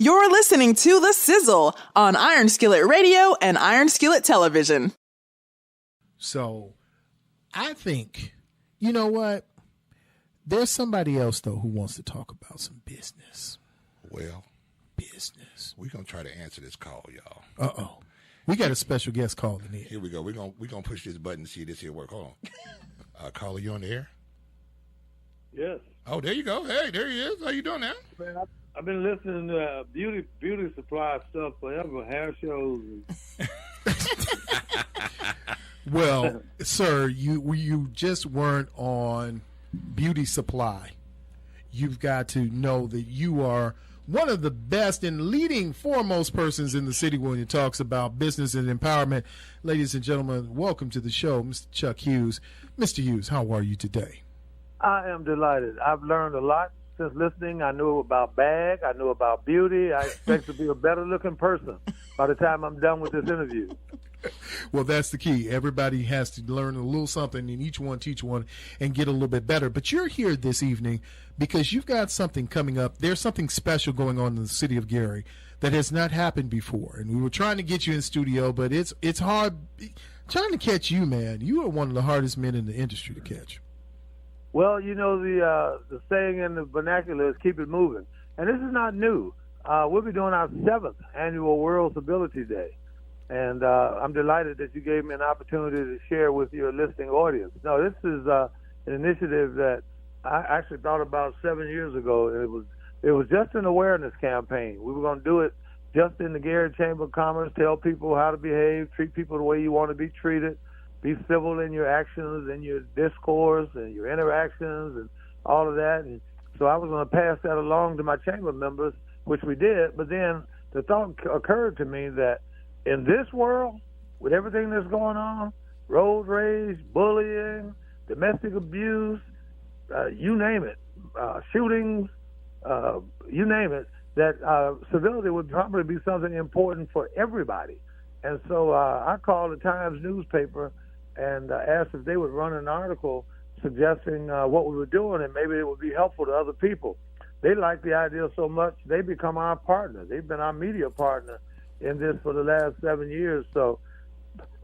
You're listening to The Sizzle on Iron Skillet Radio and Iron Skillet Television. So I think, you know what? There's somebody else, though, who wants to talk about some business. Well, business. We're going to try to answer this call, y'all. Uh-oh. We got a special guest calling in. Here we go. We're gonna push this button and see if this here work. Hold on. Caller, you on the air? Yes. Oh, there you go. Hey, there he is. How you doing now? Man, I've been listening to beauty supply stuff forever, hair shows. Well, sir, you just weren't on beauty supply. You've got to know that you are one of the best and leading foremost persons in the city when it talks about business and empowerment. Ladies and gentlemen, welcome to the show, Mr. Chuck Hughes. Mr. Hughes, how are you today? I am delighted. I've learned a lot since listening. I knew about bag. I knew about beauty. I expect to be a better-looking person by the time I'm done with this interview. Well, that's the key. Everybody has to learn a little something, and each one teach one and get a little bit better. But you're here this evening because you've got something coming up. There's something special going on in the city of Gary that has not happened before. And we were trying to get you in studio, but it's hard trying to catch you, man. You are one of the hardest men in the industry to catch. Well, you know, the saying in the vernacular is keep it moving. And this is not new. We'll be doing our 7th annual World Civility Day. And I'm delighted that you gave me an opportunity to share with your listening audience. No, this is an initiative that I actually thought about 7 years ago. It was just an awareness campaign. We were going to do it just in the Gary Chamber of Commerce, tell people how to behave, treat people the way you want to be treated, be civil in your actions and your discourse and your interactions and all of that. And so I was going to pass that along to my chamber members, which we did. But then the thought occurred to me that in this world, with everything that's going on, road rage, bullying, domestic abuse, you name it, shootings, you name it, that civility would probably be something important for everybody. And so I called the Times newspaper and asked if they would run an article suggesting what we were doing, and maybe it would be helpful to other people. They liked the idea so much, they become our partner. They've been our media partner in this for the last 7 years. So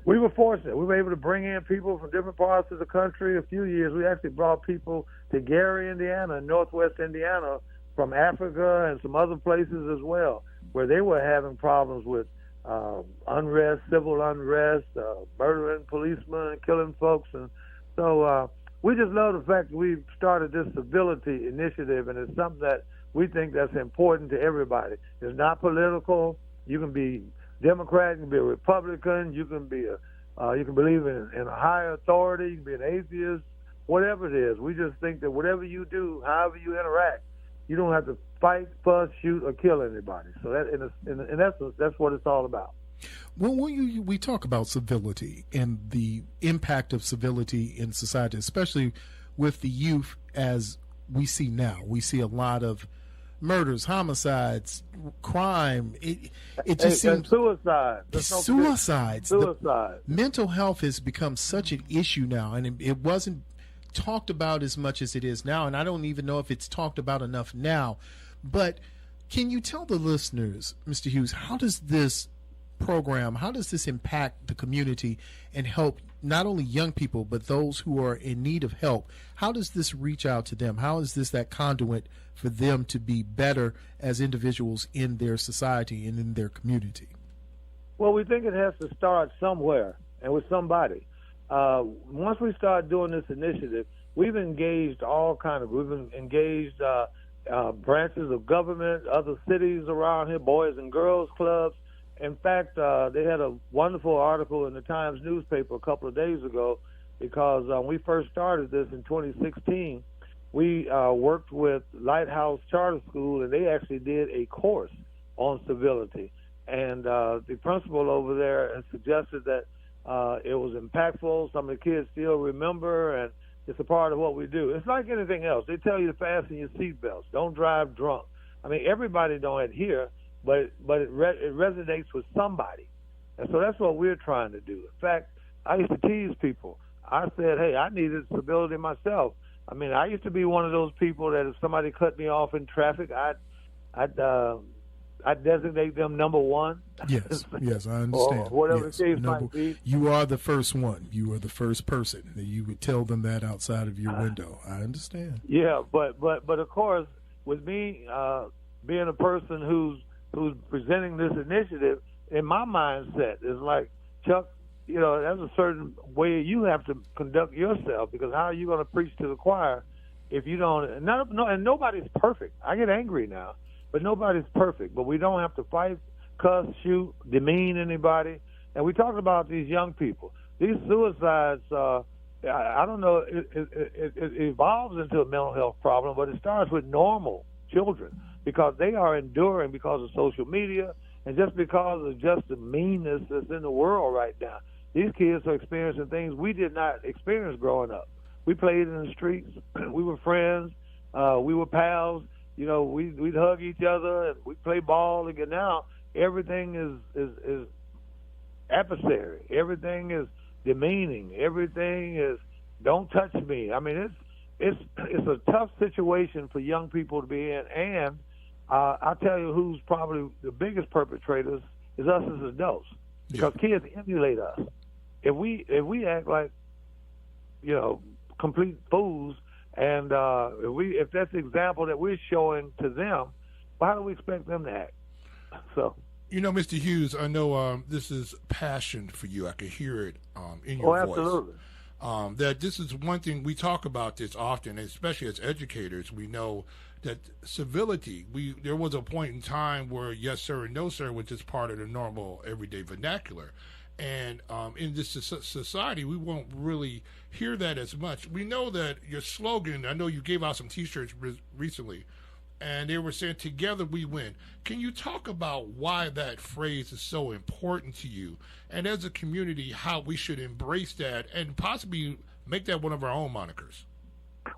we were fortunate. We were able to bring in people from different parts of the country. A few years, we actually brought people to Gary, Indiana, and Northwest Indiana from Africa and some other places as well, where they were having problems with unrest, civil unrest, murdering policemen, killing folks. And so we just love the fact that we've started this civility initiative, and it's something that we think that's important to everybody. It's not political. You can be Democrat, you can be a Republican, you can be you can believe in a higher authority, you can be an atheist, whatever it is. We just think that whatever you do, however you interact, you don't have to fight, fuss, shoot, or kill anybody. So that, in essence, that's what it's all about. Well, when we talk about civility and the impact of civility in society, especially with the youth as we see now, we see a lot of murders, homicides, crime. It just seems suicide. Suicides. Suicide. Mental health has become such an issue now, and it wasn't talked about as much as it is now, and I don't even know if it's talked about enough now. But can you tell the listeners, Mr. Hughes, how does this program, how does this impact the community and help not only young people, but those who are in need of help? How does this reach out to them? How is this that conduit for them to be better as individuals in their society and in their community? Well, we think it has to start somewhere and with somebody. Once we start doing this initiative, we've engaged all kinds of groups. We've engaged branches of government, other cities around here, boys and girls clubs. In fact, they had a wonderful article in the Times newspaper a couple of days ago because when we first started this in 2016, we worked with Lighthouse Charter School, and they actually did a course on civility. And the principal over there has suggested that it was impactful. Some of the kids still remember, and it's a part of what we do. It's like anything else. They tell you to fasten your seatbelts. Don't drive drunk. I mean, everybody don't adhere, but it resonates with somebody. And so that's what we're trying to do. In fact, I used to tease people. I said, hey, I needed civility myself. I mean, I used to be one of those people that if somebody cut me off in traffic, I'd I designate them number one. Yes, yes, I understand. Or whatever yes. the case might be. You are the first one. You are the first person. You would tell them that outside of your window. I understand. Yeah, but of course, with me being a person who's presenting this initiative, in my mindset is like, Chuck, you know, there's a certain way you have to conduct yourself, because how are you going to preach to the choir if you don't? And nobody's perfect. I get angry now, but nobody's perfect. But we don't have to fight, cuss, shoot, demean anybody. And we talked about these young people. These suicides, I don't know, it evolves into a mental health problem, but it starts with normal children, because they are enduring because of social media and just because of just the meanness that's in the world right now. These kids are experiencing things we did not experience growing up. We played in the streets. We were friends. We were pals. You know, we'd hug each other and we'd play ball. And now everything is adversary. Everything is demeaning. Everything is don't touch me. I mean, it's a tough situation for young people to be in. And I'll tell you who's probably the biggest perpetrators is us as adults, because kids emulate us. If we act like, you know, complete fools, and if that's the example that we're showing to them, well, how do we expect them to act? So, you know, Mr. Hughes, I know this is passion for you. I can hear it in your voice. Absolutely. That this is one thing we talk about this often, especially as educators. We know that civility. There was a point in time where yes sir and no sir was just part of the normal everyday vernacular. And in this society, we won't really hear that as much. We know that your slogan, I know you gave out some T-shirts recently, and they were saying, together we win. Can you talk about why that phrase is so important to you? And as a community, how we should embrace that and possibly make that one of our own monikers?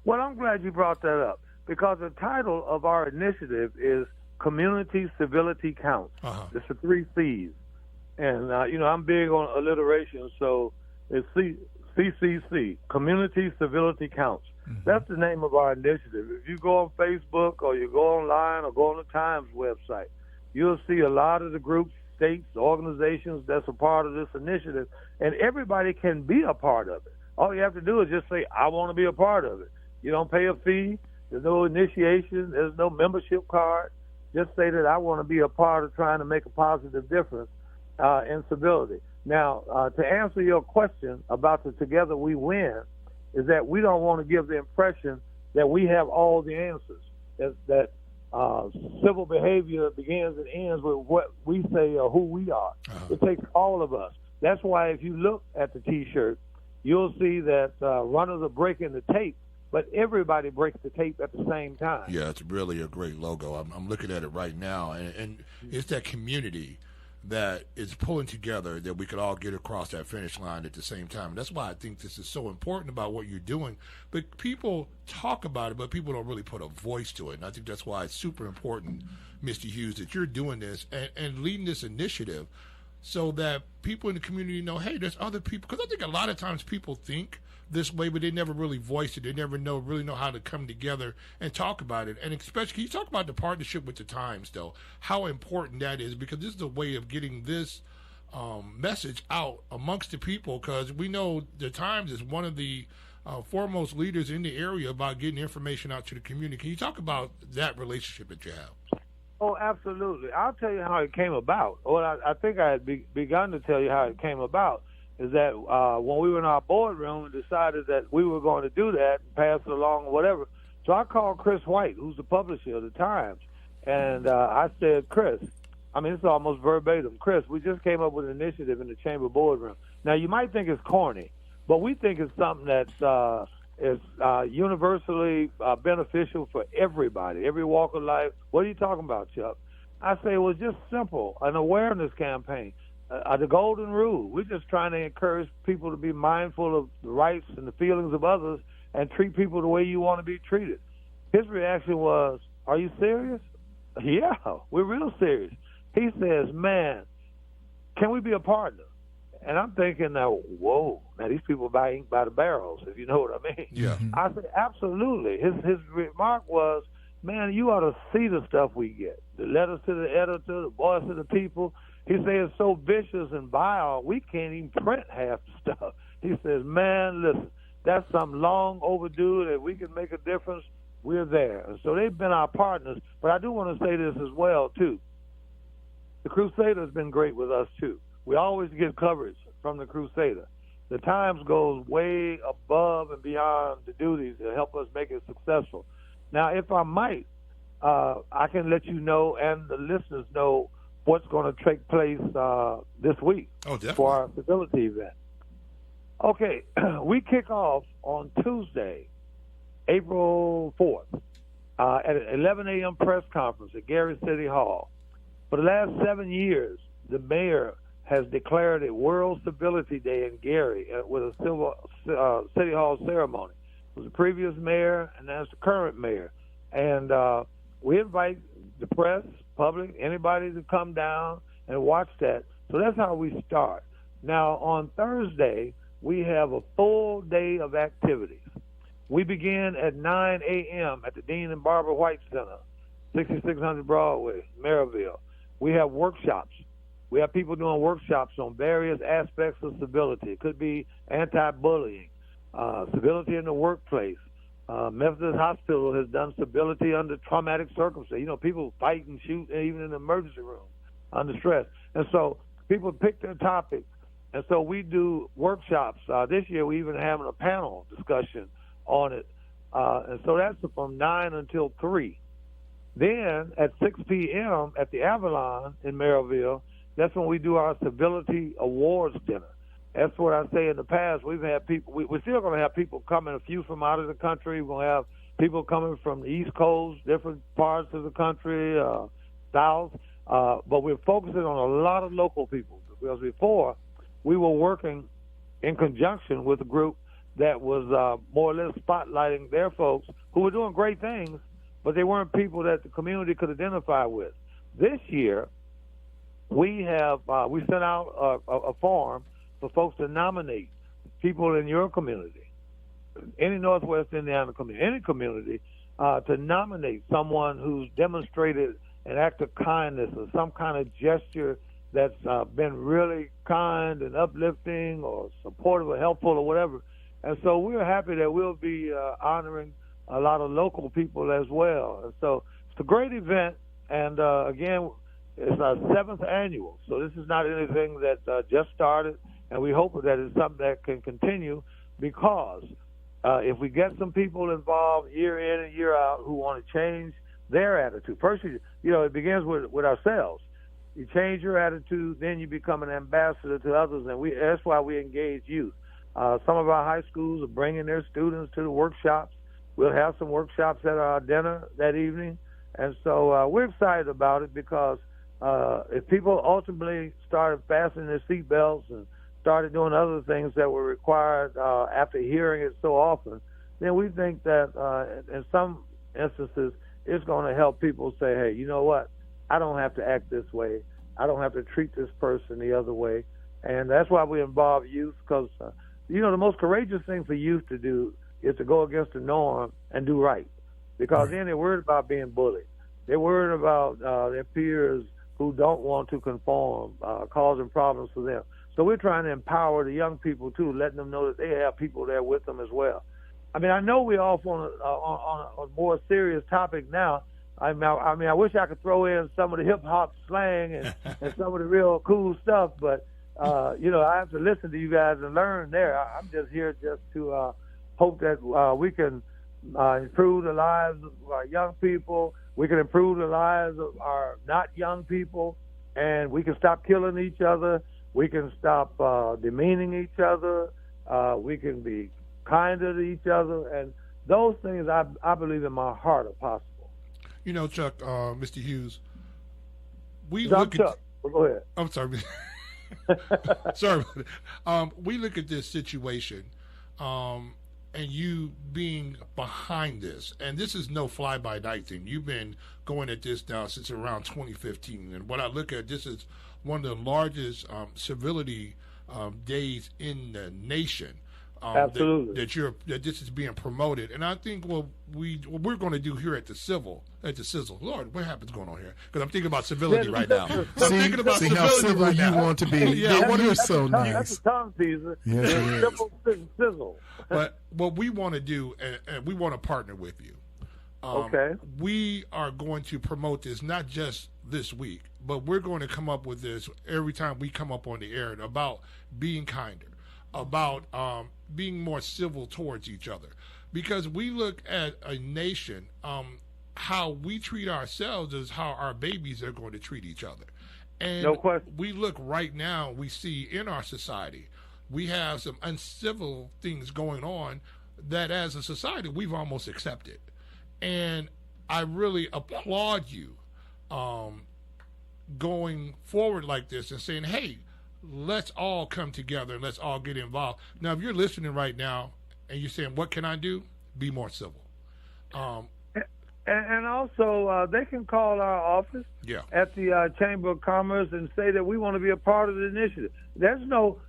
Well, I'm glad you brought that up, because the title of our initiative is Community Civility Counts. It's the 3 C's. And, you know, I'm big on alliteration, so it's CCC, Community Civility Counts. Mm-hmm. That's the name of our initiative. If you go on Facebook or you go online or go on the Times website, you'll see a lot of the groups, states, organizations that's a part of this initiative, and everybody can be a part of it. All you have to do is just say, I want to be a part of it. You don't pay a fee. There's no initiation. There's no membership card. Just say that I want to be a part of trying to make a positive difference in civility. Now, to answer your question about the Together We Win, is that we don't want to give the impression that we have all the answers, that civil behavior begins and ends with what we say or who we are. It takes all of us. That's why if you look at the T-shirt, you'll see that runners are breaking the tape, but everybody breaks the tape at the same time. Yeah, it's really a great logo. I'm looking at it right now, and it's that community that is pulling together that we could all get across that finish line at the same time. And that's why I think this is so important about what you're doing. But people talk about it, but people don't really put a voice to it. And I think that's why it's super important, Mr. Hughes, that you're doing this and leading this initiative so that people in the community know, hey, there's other people. Because I think a lot of times people think this way, but they never really voice it. They never really know how to come together and talk about it. And especially, can you talk about the partnership with the Times, though, how important that is? Because this is a way of getting this message out amongst the people, because we know the Times is one of the foremost leaders in the area about getting information out to the community. Can you talk about that relationship that you have? Oh, absolutely. I'll tell you how it came about. Well, I think I had begun to tell you how it came about. Is that when we were in our boardroom and decided that we were going to do that and pass it along or whatever. So I called Chris White, who's the publisher of the Times, and I said, Chris, I mean, it's almost verbatim. Chris, we just came up with an initiative in the chamber boardroom. Now, you might think it's corny, but we think it's something that's is universally beneficial for everybody, every walk of life. What are you talking about, Chuck? I say it was just simple, an awareness campaign. The golden rule. We're just trying to encourage people to be mindful of the rights and the feelings of others and treat people the way you want to be treated. His reaction was, are you serious? Yeah, we're real serious. He says, man, can we be a partner? And I'm thinking now, whoa, now these people buy ink by the barrels, if you know what I mean. Yeah. I said, absolutely. His remark was, man, you ought to see the stuff we get. The letters to the editor, the voice of the people. He says it's so vicious and vile, we can't even print half the stuff. He says, man, listen, that's something long overdue that we can make a difference. We're there. And so they've been our partners. But I do want to say this as well, too. The Crusader's been great with us, too. We always get coverage from the Crusader. The Times goes way above and beyond the duties to help us make it successful. Now, if I might, I can let you know and the listeners know what's going to take place this week for our Civility event. Okay, we kick off on Tuesday, April 4th, at an 11 a.m. press conference at Gary City Hall. For the last 7 years, the mayor has declared a World Civility Day in Gary with a City Hall ceremony. It was the previous mayor, and that's the current mayor. And we invite the press, public, anybody to come down and watch that. So that's how we start. Now, on Thursday, we have a full day of activities. We begin at 9 a.m. at the Dean and Barbara White Center, 6600 Broadway, Maryville. We have workshops. We have people doing workshops on various aspects of civility. It could be anti-bullying, civility in the workplace. Methodist Hospital has done civility under traumatic circumstances. You know, people fight and shoot even in the emergency room under stress. And so people pick their topics. And so we do workshops. This year we even having a panel discussion on it. And so that's from 9 until 3. Then at 6 p.m. at the Avalon in Maryville, that's when we do our Civility Awards dinner. That's what I say in the past. We've had people, we're still going to have people coming, a few from out of the country. We're going to have people coming from the East Coast, different parts of the country, South. But we're focusing on a lot of local people because before we were working in conjunction with a group that was more or less spotlighting their folks who were doing great things, but they weren't people that the community could identify with. This year, we have we sent out a form for folks to nominate people in your community, any Northwest Indiana community, any community, to nominate someone who's demonstrated an act of kindness or some kind of gesture that's been really kind and uplifting or supportive or helpful or whatever. And so we're happy that we'll be honoring a lot of local people as well. And so it's a great event. And again, it's our 7th annual. So this is not anything that just started. And we hope that it's something that can continue because if we get some people involved year in and year out who want to change their attitude. First, it begins with ourselves. You change your attitude, then you become an ambassador to others. And that's why we engage youth. Some of our high schools are bringing their students to the workshops. We'll have some workshops at our dinner that evening. And so we're excited about it because if people ultimately started fastening their seatbelts and started doing other things that were required after hearing it so often, then we think that in some instances it's going to help people say, hey, you know what? I don't have to act this way. I don't have to treat this person the other way. And that's why we involve youth because, the most courageous thing for youth to do is to go against the norm and do right because then they're worried about being bullied. They're worried about their peers who don't want to conform, causing problems for them. So we're trying to empower the young people, too, letting them know that they have people there with them as well. I mean, I know we're off on a more serious topic now. I wish I could throw in some of the hip-hop slang and some of the real cool stuff, but, I have to listen to you guys and learn there. I'm just here just to hope that we can improve the lives of our young people. We can improve the lives of our not young people, and we can stop killing each other. We can stop demeaning each other. We can be kinder to each other. And those things, I believe in my heart, are possible. Chuck, Mr. Hughes, Chuck, go ahead. I'm sorry. Sorry. We look at this situation and you being behind this, and this is no fly-by-night thing. You've been going at this now since around 2015, and what I look at, this is one of the largest civility days in the nation. Absolutely. That this is being promoted. And I think what we're going to do here at the SIZZLE. Lord, what happens going on here? Because I'm thinking about civility right now. I'm thinking about see civility how civil right you now. want to be. Yeah, I want to You're be so nice. That's a tongue teaser. Yes, it is. Simple sizzle. But what we want to do, and we want to partner with you. Okay. We are going to promote this not just this week, but we're going to come up with this every time we come up on the air about being kinder, about being more civil towards each other. Because we look at a nation, how we treat ourselves is how our babies are going to treat each other. And No question. we look right now, we see in our society, we have some uncivil things going on that as a society we've almost accepted. And I really applaud you going forward like this and saying, hey, let's all come together and let's all get involved. Now, if you're listening right now and you're saying, what can I do? Be more civil. And also, they can call our office at the Chamber of Commerce and say that we want to be a part of the initiative. There's no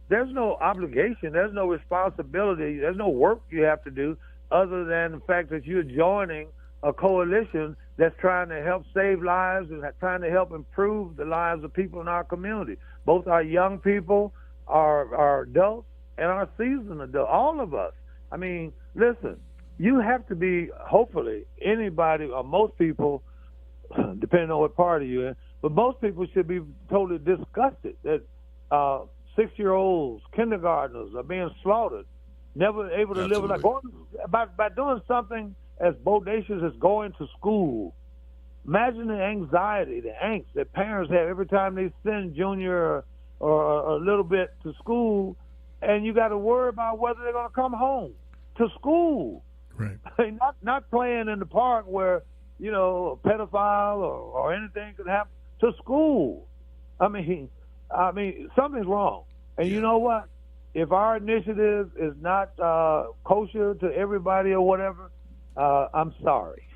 obligation. There's no responsibility. There's no work you have to do other than the fact that you're joining a coalition that's trying to help save lives and trying to help improve the lives of people in our community, both our young people, our adults, and our seasoned adults, all of us. I mean, listen, you have to be, hopefully, anybody or most people, depending on what party you're in, but most people should be totally disgusted that 6-year-olds, kindergartners are being slaughtered, never able to live a life. By doing something as bodacious as going to school. Imagine the anxiety, the angst that parents have every time they send Junior or a little bit to school, and you got to worry about whether they're going to come home to school. Right. Not playing in the park where, a pedophile or anything could happen. To school. I mean, something's wrong. And you know what? If our initiative is not kosher to everybody or whatever, I'm sorry.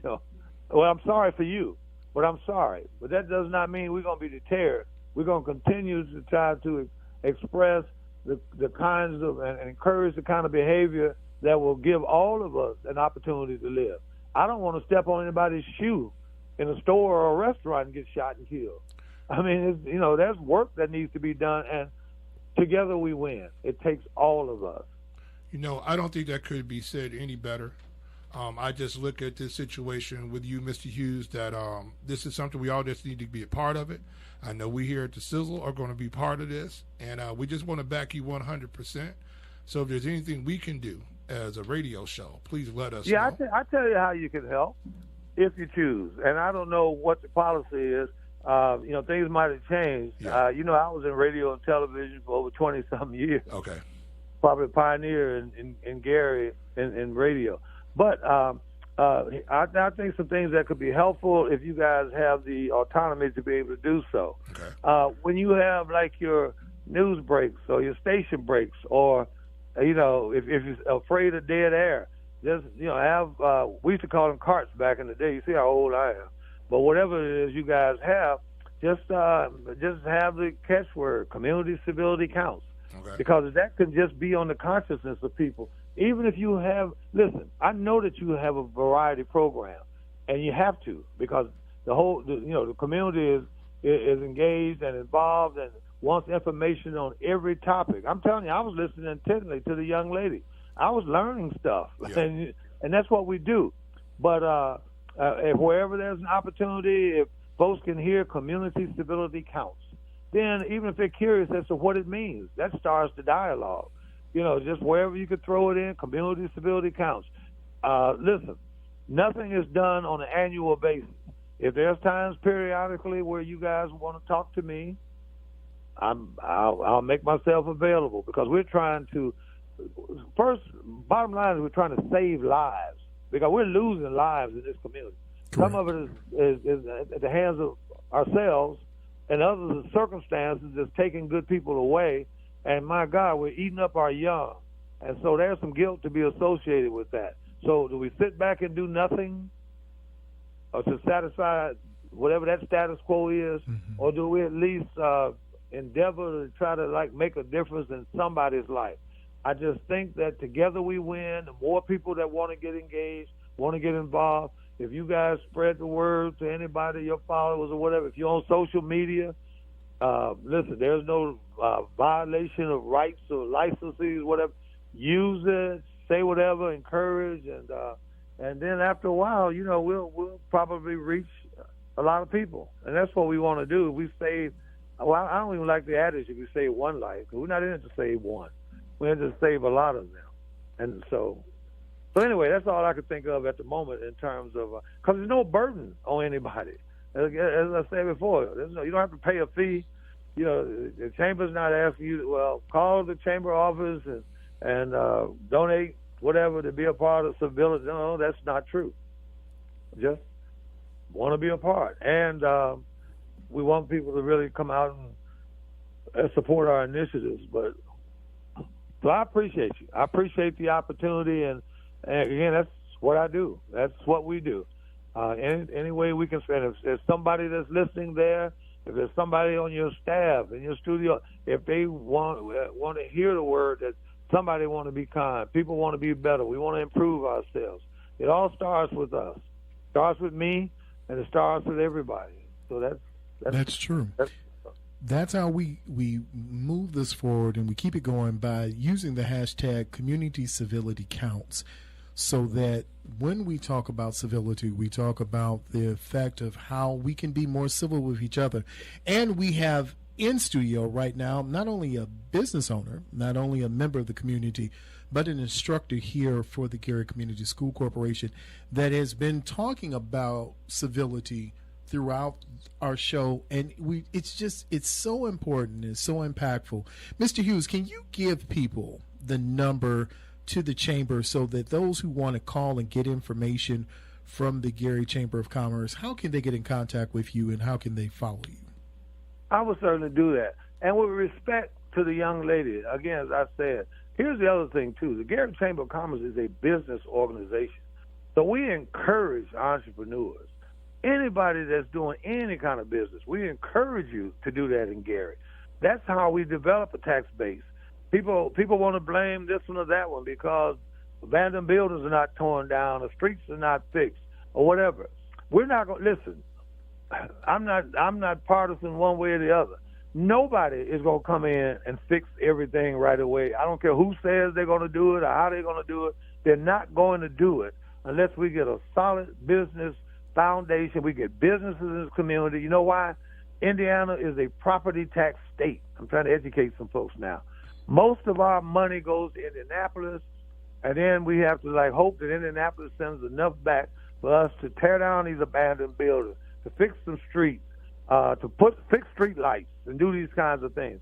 Well, I'm sorry for you, but I'm sorry. But that does not mean we're going to be deterred. We're going to continue to try to express the kinds of and encourage the kind of behavior that will give all of us an opportunity to live. I don't want to step on anybody's shoe in a store or a restaurant and get shot and killed. I mean, there's work that needs to be done, and together we win. It takes all of us. I don't think that could be said any better. I just look at this situation with you, Mr. Hughes, that this is something we all just need to be a part of it. I know we here at the SIZZLE are going to be part of this, and we just want to back you 100%. So if there's anything we can do as a radio show, please let us know. Yeah, I tell you how you can help if you choose. And I don't know what the policy is. Things might have changed. Yeah. I was in radio and television for over 20-something years. Okay. Probably a pioneer in Gary in radio. But I think some things that could be helpful if you guys have the autonomy to be able to do so. Okay. When you have like your news breaks or your station breaks, or if you're afraid of dead air, just have we used to call them carts back in the day. You see how old I am. But whatever it is you guys have, just have the catchword: community civility counts. Okay. Because that can just be on the consciousness of people. Even if you have, listen, I know that you have a variety program, and you have to, because the community is engaged and involved and wants information on every topic. I'm telling you, I was listening intently to the young lady. I was learning stuff, and that's what we do. But if wherever there's an opportunity, if folks can hear community civility counts, then even if they're curious as to what it means, that starts the dialogue. Just wherever you could throw it in, community civility counts. Listen, nothing is done on an annual basis. If there's times periodically where you guys want to talk to me, I'll make myself available, because we're trying to, bottom line is we're trying to save lives, because we're losing lives in this community. Correct. Some of it is at the hands of ourselves, and others are circumstances that's taking good people away. And my God, we're eating up our young. And so there's some guilt to be associated with that. So do we sit back and do nothing or to satisfy whatever that status quo is? Mm-hmm. Or do we at least endeavor to try to make a difference in somebody's life? I just think that together we win. The more people that want to get engaged, want to get involved, if you guys spread the word to anybody, your followers or whatever, if you're on social media, listen, there's no violation of rights or licenses, whatever. Use it, say whatever, encourage, and then after a while, you know, we'll probably reach a lot of people, and that's what we want to do. We save. Well, I don't even like the adage if you save one life. We're not in it to save one. We're in it to save a lot of them, and so anyway, that's all I could think of at the moment in terms of because there's no burden on anybody. As I said before, you don't have to pay a fee. You know, the chamber's not asking you to, call the chamber office and donate whatever to be a part of Civility. No, that's not true. Just want to be a part. And we want people to really come out and support our initiatives. But so I appreciate you. I appreciate the opportunity. And again, that's what I do. That's what we do. Any way we can spend. If there's somebody that's listening there, if there's somebody on your staff, in your studio, if they want to hear the word that somebody want to be kind, people want to be better, we want to improve ourselves. It all starts with us. It starts with me, and it starts with everybody. So that's true. That's how we move this forward, and we keep it going by using the hashtag Community Civility Counts, so that when we talk about civility, we talk about the effect of how we can be more civil with each other. And we have in studio right now not only a business owner, not only a member of the community, but an instructor here for the Gary Community School Corporation that has been talking about civility throughout our show, and it's so important, it's so impactful. Mr. Hughes, can you give people the number to the chamber so that those who want to call and get information from the Gary Chamber of Commerce, how can they get in contact with you and how can they follow you? I would certainly do that. And with respect to the young lady, again, as I said, here's the other thing, too. The Gary Chamber of Commerce is a business organization. So we encourage entrepreneurs. Anybody that's doing any kind of business, we encourage you to do that in Gary. That's how we develop a tax base. People want to blame this one or that one because abandoned buildings are not torn down, the streets are not fixed, or whatever. We're not going to listen. I'm not partisan one way or the other. Nobody is going to come in and fix everything right away. I don't care who says they're going to do it or how they're going to do it. They're not going to do it unless we get a solid business foundation. We get businesses in this community. You know why? Indiana is a property tax state. I'm trying to educate some folks now. Most of our money goes to Indianapolis, and then we have to hope that Indianapolis sends enough back for us to tear down these abandoned buildings, to fix some streets, to fix street lights, and do these kinds of things.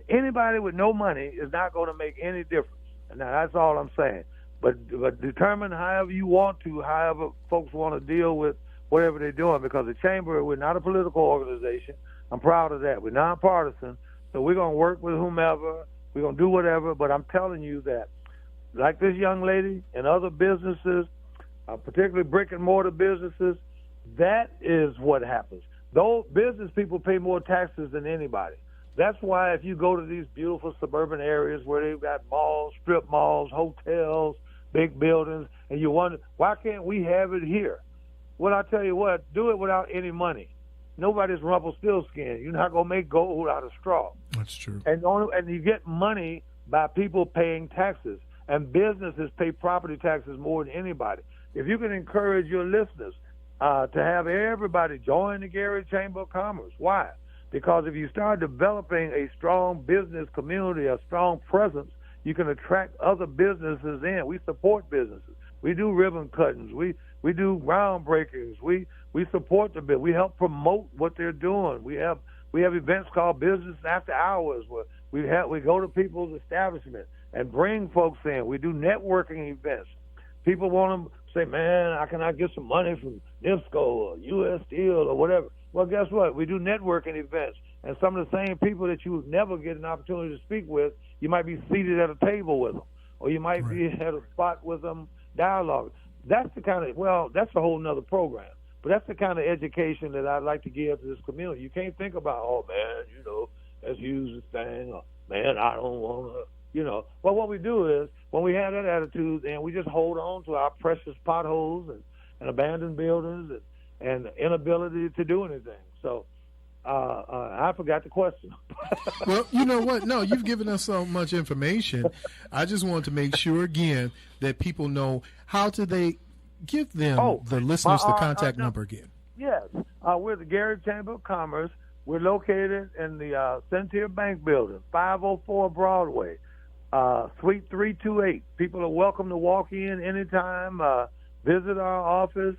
Anybody with no money is not going to make any difference. Now, that's all I'm saying. But determine however you want to, however folks want to deal with whatever they're doing, because the Chamber, we're not a political organization. I'm proud of that. We're nonpartisan, so we're going to work with whomever. We're going to do whatever, but I'm telling you that, like this young lady and other businesses, particularly brick-and-mortar businesses, that is what happens. Those business people pay more taxes than anybody. That's why if you go to these beautiful suburban areas where they've got malls, strip malls, hotels, big buildings, and you wonder, why can't we have it here? Well, I tell you what, do it without any money. Nobody's Rumpelstiltskin. You're not going to make gold out of straw. That's true. And you get money by people paying taxes, and businesses pay property taxes more than anybody. If you can encourage your listeners to have everybody join the Gary Chamber of Commerce. Why? Because if you start developing a strong business community, a strong presence, you can attract other businesses in. We support businesses. We do ribbon cuttings. We do groundbreakers. We support the business. We help promote what they're doing. We have events called Business After Hours where we go to people's establishment and bring folks in. We do networking events. People want to say, man, how can I get some money from NIPSCO or U.S. Steel or whatever? Well, guess what? We do networking events. And some of the same people that you would never get an opportunity to speak with, you might be seated at a table with them, or you might be at a spot with them, dialogue. That's the kind of, that's a whole nother program. But that's the kind of education that I'd like to give to this community. You can't think about, oh, man, that's Hughes' thing, or, man, I don't want to Well, what we do is when we have that attitude, then we just hold on to our precious potholes and abandoned buildings and inability to do anything. So I forgot the question. Well, you know what? No, you've given us so much information. I just want to make sure again that people know how do they give them the listeners the contact number again. Yes, we're the Gary Chamber of Commerce. We're located in the Centier Bank Building, 504 Broadway, Suite 328. People are welcome to walk in anytime, visit our office.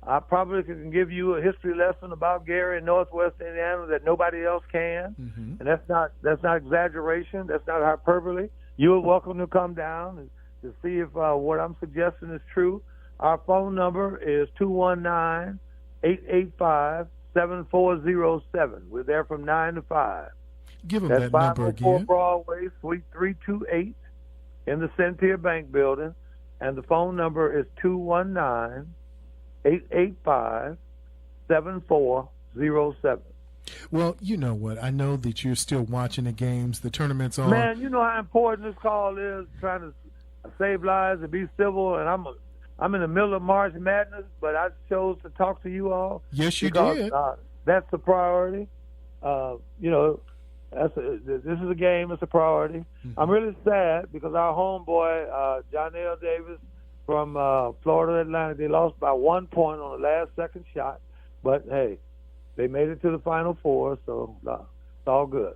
I probably can give you a history lesson about Gary in Northwest Indiana that nobody else can, and that's not exaggeration. That's not hyperbole. You are welcome to come down and to see if what I'm suggesting is true. Our phone number is 219-885-7407. We're there from 9 to 5. Give them That's that number again. 504 Broadway, Suite 328 in the Centier Bank Building. And the phone number is 219-885-7407. Well, you know what? I know that you're still watching the games, the tournament's on. Man, you know how important this call is, trying to save lives and be civil. And I'm in the middle of March Madness, but I chose to talk to you all. Yes, you because, did. That's the priority. This is a game. It's a priority. I'm really sad because our homeboy, John L. Davis from Florida Atlantic, they lost by 1 point on the last second shot. But, hey, they made it to the Final Four, so it's all good.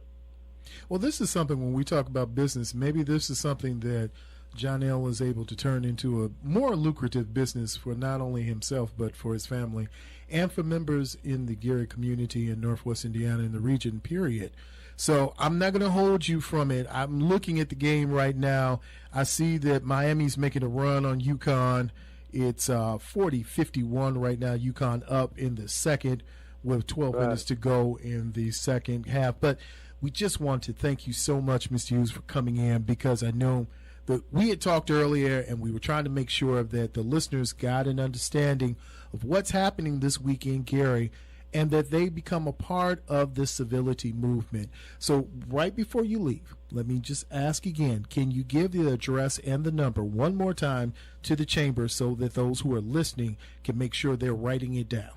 Well, this is something when we talk about business, maybe this is something that John L. is able to turn into a more lucrative business for not only himself but for his family and for members in the Gary community in Northwest Indiana and the region, period. So I'm not going to hold you from it. I'm looking at the game right now. I see that Miami's making a run on UConn. It's 40-51 right now. UConn up in the second with 12 minutes to go in the second half. But we just want to thank you so much, Mr. Hughes, for coming in, because I know that we had talked earlier and we were trying to make sure that the listeners got an understanding of what's happening this week in Gary and that they become a part of the civility movement. So right before you leave, let me just ask again, can you give the address and the number one more time to the chamber so that those who are listening can make sure they're writing it down?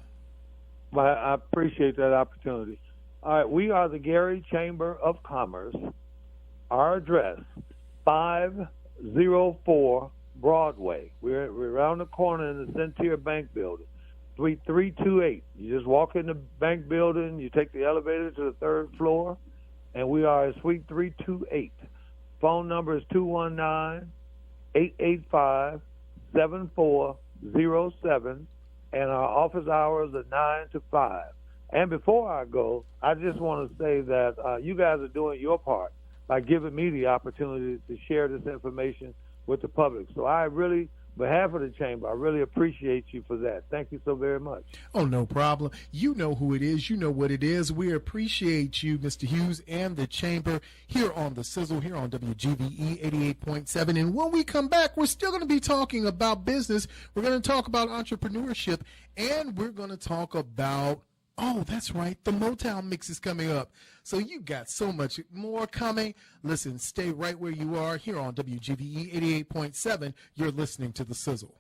Well, I appreciate that opportunity. All right, we are the Gary Chamber of Commerce. Our address, 504 Broadway. We're around the corner in the Centier Bank Building, Suite 328. You just walk in the bank building, you take the elevator to the third floor, and we are at Suite 328. Phone number is 219-885-7407, and our office hours are 9 to 5. And before I go, I just want to say that you guys are doing your part by giving me the opportunity to share this information with the public. So I really, on behalf of the chamber, I really appreciate you for that. Thank you so very much. Oh, no problem. You know who it is. You know what it is. We appreciate you, Mr. Hughes, and the chamber here on the Sizzle, here on WGVE 88.7. And when we come back, we're still going to be talking about business. We're going to talk about entrepreneurship, and we're going to talk about, oh, that's right, the Motown mix is coming up. So you got so much more coming. Listen, stay right where you are here on WGVE 88.7. You're listening to The Sizzle.